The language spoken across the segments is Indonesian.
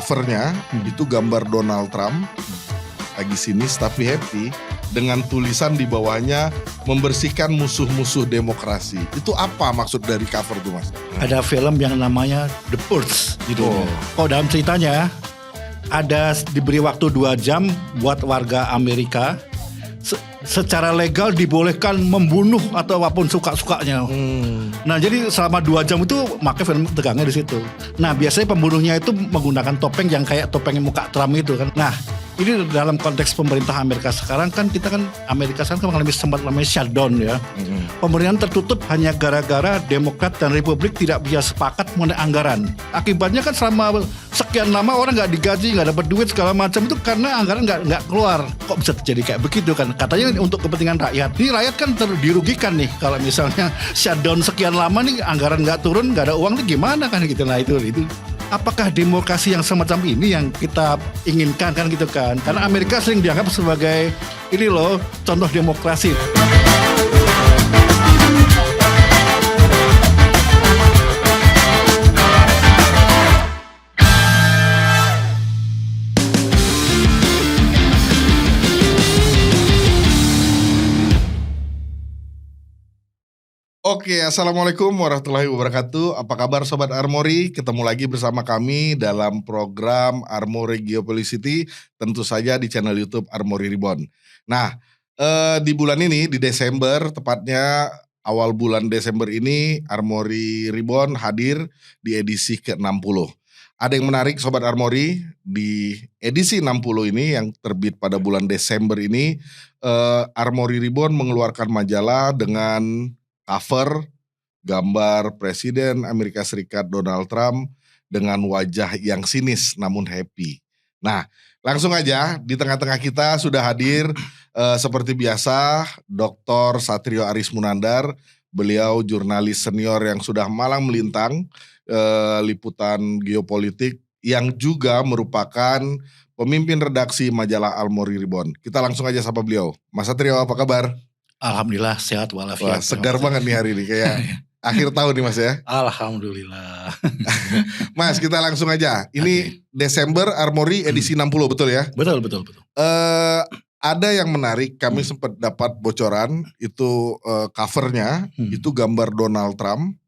covernya itu gambar Donald Trump lagi sinis tapi happy dengan tulisan di bawahnya membersihkan musuh-musuh demokrasi. Itu apa maksud dari cover itu, Mas? Ada film yang namanya The Purge judulnya. Kalau dalam ceritanya ada diberi waktu 2 jam buat warga Amerika secara legal dibolehkan membunuh atau apapun suka-sukanya. Nah, jadi selama 2 jam itu makanya film tegangnya di situ. Nah, biasanya pembunuhnya itu menggunakan topeng yang kayak topeng muka Trump itu kan. Nah, ini dalam konteks pemerintah Amerika sekarang kan kita kan Amerika sekarang kan mengalami sempat namanya shutdown ya. Pemerintahan tertutup hanya gara-gara Demokrat dan Republik tidak bisa sepakat mengenai anggaran. Akibatnya kan selama sekian lama orang nggak digaji, nggak dapat duit segala macam itu karena anggaran nggak keluar. Kok bisa terjadi kayak begitu kan? Katanya untuk kepentingan rakyat. Ini rakyat kan dirugikan nih kalau misalnya shutdown sekian lama nih anggaran nggak turun, nggak ada uang nih gimana kan gitu. Nah itu. Apakah demokrasi yang semacam ini yang kita inginkan kan gitu kan? Karena Amerika sering dianggap sebagai ini loh contoh demokrasi. Oke, Assalamualaikum warahmatullahi wabarakatuh. Apa kabar Sobat Armory? Ketemu lagi bersama kami dalam program Armory Geopolicity, tentu saja di channel YouTube Armory Reborn. Nah, di bulan ini, di Desember, tepatnya awal bulan Desember ini, Armory Reborn hadir di edisi ke-60. Ada yang menarik Sobat Armory, di edisi 60 ini yang terbit pada bulan Desember ini, Armory Reborn mengeluarkan majalah dengan cover gambar Presiden Amerika Serikat Donald Trump dengan wajah yang sinis namun happy. Nah, langsung aja di tengah-tengah kita sudah hadir seperti biasa Dr. Satrio Aris Munandar. Beliau jurnalis senior yang sudah malang melintang liputan geopolitik yang juga merupakan pemimpin redaksi majalah Armory Reborn. Kita langsung aja sapa beliau. Mas Satrio, apa kabar? Alhamdulillah sehat walafiat. Wah, segar banget nih hari ini kayak akhir tahun nih Mas ya. Alhamdulillah. Mas, kita langsung aja. Ini Desember Armory edisi 60 betul ya? Betul. Ada yang menarik, kami sempat dapat bocoran itu covernya itu gambar Donald Trump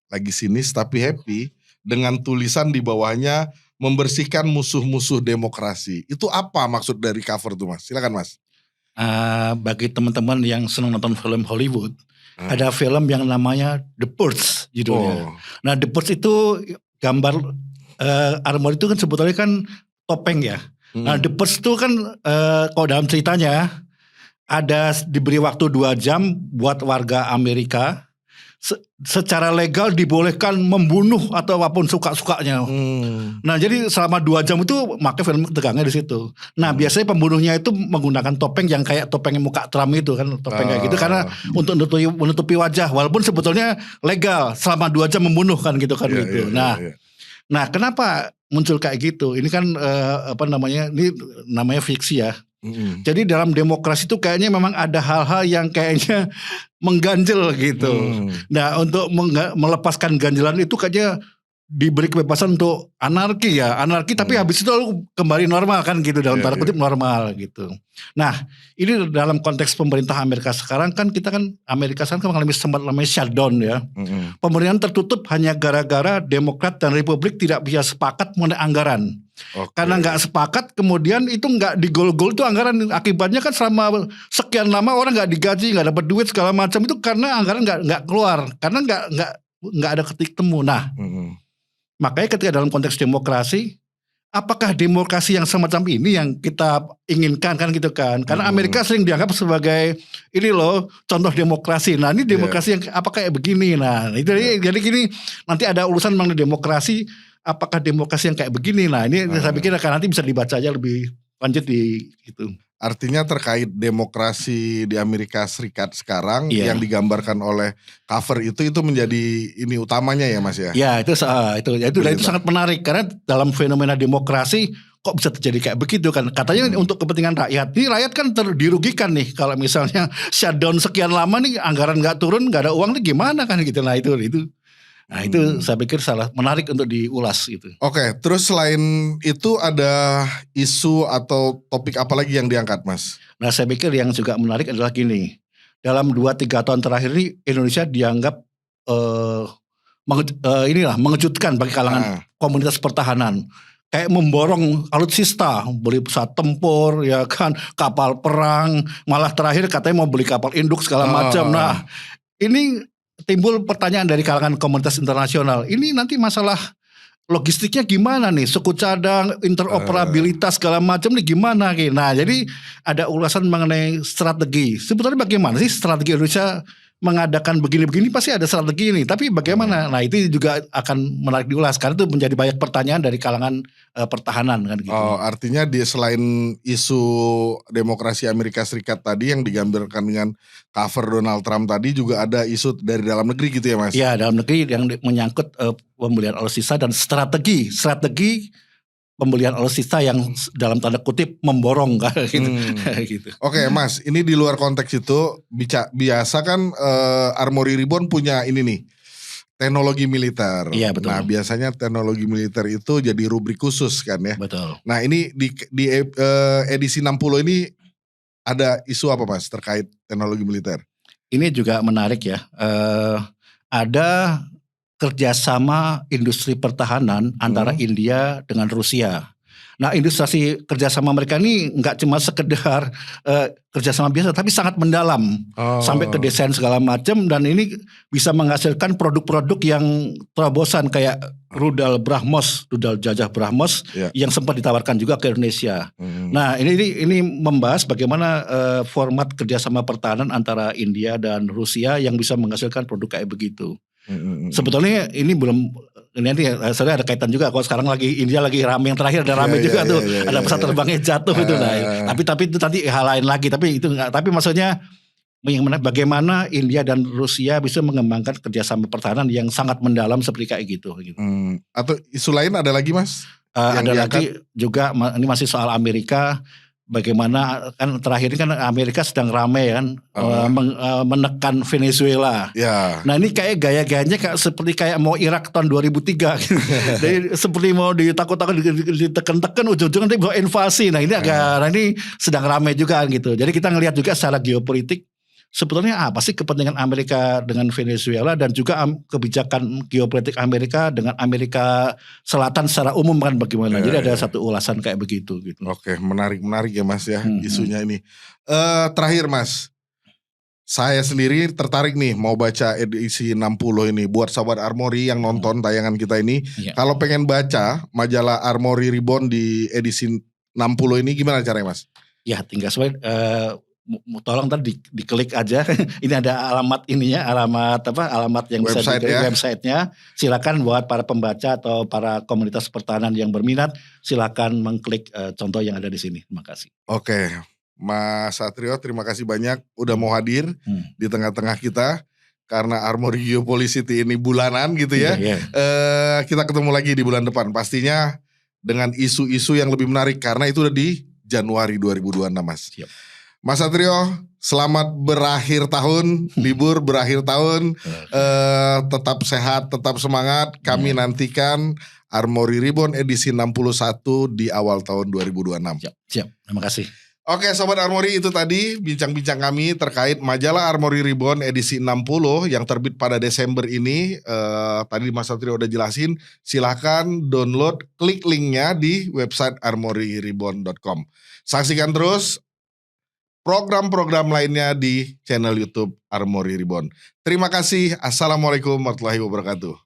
lagi sinis tapi happy dengan tulisan di bawahnya membersihkan musuh-musuh demokrasi. Itu apa maksud dari cover tuh Mas? Silakan Mas. Bagi teman-teman yang senang nonton film Hollywood, ada film yang namanya The Purge judulnya. Nah, The Purge itu gambar Armory itu kan sebetulnya kan topeng ya. Nah, The Purge itu kan kalau dalam ceritanya ada diberi waktu 2 jam buat warga Amerika secara legal dibolehkan membunuh atau apapun suka-sukanya. Nah, jadi selama 2 jam itu makanya film tegangnya di situ. Nah, biasanya pembunuhnya itu menggunakan topeng yang kayak topeng muka Trump itu kan, topeng kayak gitu karena untuk menutupi wajah walaupun sebetulnya legal selama 2 jam membunuh kan gitu kan gitu. Nah, kenapa muncul kayak gitu? Ini kan ini namanya fiksi ya. Jadi dalam demokrasi itu kayaknya memang ada hal-hal yang kayaknya mengganjel gitu. Nah, untuk melepaskan ganjelan itu kayaknya diberi kebebasan untuk anarki tapi habis itu lalu kembali normal kan gitu dalam tanda kutip normal gitu. Nah, ini dalam konteks pemerintah Amerika sekarang kan kita kan Amerika sekarang kan mengalami sempat namanya shutdown ya. Pemerintahan tertutup hanya gara-gara Demokrat dan Republik tidak bisa sepakat mengenai anggaran. Karena nggak sepakat kemudian itu nggak digol-gol itu anggaran, akibatnya kan selama sekian lama orang nggak digaji, nggak dapat duit segala macam itu karena anggaran nggak keluar, karena nggak ada titik temu. Nah, makanya ketika dalam konteks demokrasi, apakah demokrasi yang semacam ini yang kita inginkan kan gitu kan? Karena Amerika sering dianggap sebagai ini loh contoh demokrasi. Nah, ini demokrasi yang apa kayak begini. Nah, itu jadi gini nanti ada urusan mengenai demokrasi. Apakah demokrasi yang kayak begini? Nah, ini saya pikir akan nanti bisa dibaca aja lebih lanjut di itu. Artinya terkait demokrasi di Amerika Serikat sekarang yang digambarkan oleh cover itu menjadi ini utamanya ya Mas ya? Ya, itu sangat menarik karena dalam fenomena demokrasi kok bisa terjadi kayak begitu kan? Katanya untuk kepentingan rakyat. Ini rakyat kan dirugikan nih kalau misalnya shutdown sekian lama nih anggaran nggak turun, nggak ada uang nih gimana kan gitu. Nah, itu. Nah itu saya pikir menarik untuk diulas gitu. Oke, terus selain itu ada isu atau topik apa lagi yang diangkat, Mas? Nah saya pikir yang juga menarik adalah gini, dalam 2-3 tahun terakhir ini Indonesia dianggap mengejutkan bagi kalangan komunitas pertahanan. Kayak memborong alutsista, beli pesawat tempur, ya kan, kapal perang, malah terakhir katanya mau beli kapal induk segala macam. Nah, ini timbul pertanyaan dari kalangan komunitas internasional. Ini nanti masalah logistiknya gimana nih? Suku cadang, interoperabilitas segala macam nih gimana? Nah, jadi ada ulasan mengenai strategi. Sebetulnya bagaimana sih strategi Indonesia mengadakan begini-begini, pasti ada strategi ini. Tapi bagaimana? Nah itu juga akan menarik diulas karena itu menjadi banyak pertanyaan dari kalangan pertahanan kan gitu. Oh, artinya selain isu demokrasi Amerika Serikat tadi yang digambarkan dengan cover Donald Trump tadi, juga ada isu dari dalam negeri gitu ya, Mas? Iya, dalam negeri yang menyangkut pembelian alutsista dan strategi pembelian alutsista yang dalam tanda kutip memborong kan gitu. Gitu. Oke, Mas, ini di luar konteks itu biasa kan Armory Ribbon punya ini nih, teknologi militer. Iya, betul. Nah, biasanya teknologi militer itu jadi rubrik khusus kan ya. Betul. Nah, ini di edisi 60 ini ada isu apa, Mas, terkait teknologi militer? Ini juga menarik ya. Ada kerjasama industri pertahanan antara India dengan Rusia. Nah, industri kerjasama mereka ini nggak cuma sekedar kerjasama biasa, tapi sangat mendalam sampai ke desain segala macam, dan ini bisa menghasilkan produk-produk yang terobosan kayak rudal Jajah BrahMos yang sempat ditawarkan juga ke Indonesia. Nah, ini membahas bagaimana format kerjasama pertahanan antara India dan Rusia yang bisa menghasilkan produk kayak begitu. Sebetulnya ini belum, nanti saya ada kaitan juga kalau sekarang India lagi rame, yang terakhir ada rame juga tuh, ada pesawat terbangnya jatuh itu. Nah, tapi itu tadi hal lain lagi, tapi maksudnya bagaimana India dan Rusia bisa mengembangkan kerjasama pertahanan yang sangat mendalam seperti kayak gitu. Atau isu lain ada lagi, Mas? Ada lagi juga, ini masih soal Amerika. Bagaimana kan terakhir ini kan Amerika sedang ramai kan menekan Venezuela. Nah ini kayak gaya-gayanya seperti mau Irak tahun 2003. Jadi seperti mau ditakut-takut, ditekan-tekan, ujung-ujungnya nanti bawa invasi. Nah ini nah ini sedang ramai juga gitu. Jadi kita ngelihat juga secara geopolitik sebetulnya apa sih kepentingan Amerika dengan Venezuela, dan juga kebijakan geopolitik Amerika dengan Amerika Selatan secara umum kan bagaimana. Jadi ada satu ulasan kayak begitu gitu. Oke, menarik ya, Mas ya, isunya ini. Terakhir, Mas, saya sendiri tertarik nih mau baca edisi 60 ini. Buat Sobat Armory yang nonton tayangan kita ini, kalau pengen baca majalah Armory Ribbon di edisi 60 ini gimana caranya, Mas? Ya tinggal tolong tadi diklik aja. Ini ada alamat alamat yang bisa diklik, websitenya. Silakan buat para pembaca atau para komunitas pertahanan yang berminat, silakan mengklik contoh yang ada di sini. Terima kasih. Oke, Mas Satrio, terima kasih banyak udah mau hadir di tengah-tengah kita. Karena Armory Geopolicity ini bulanan gitu ya. Kita ketemu lagi di bulan depan pastinya dengan isu-isu yang lebih menarik, karena itu udah di Januari 2026, Mas. Siap. Mas Satrio, selamat berakhir tahun, libur berakhir tahun, tetap sehat, tetap semangat. Kami nantikan Armory Ribbon edisi 61 di awal tahun 2026. Siap, terima kasih. Oke, Sobat Armory, itu tadi bincang-bincang kami terkait majalah Armory Ribbon edisi 60 yang terbit pada Desember ini. Tadi Mas Satrio udah jelasin, silahkan download, klik linknya di website armoryribbon.com. Saksikan terus program-program lainnya di channel YouTube Armory Ribbon. Terima kasih. Assalamualaikum warahmatullahi wabarakatuh.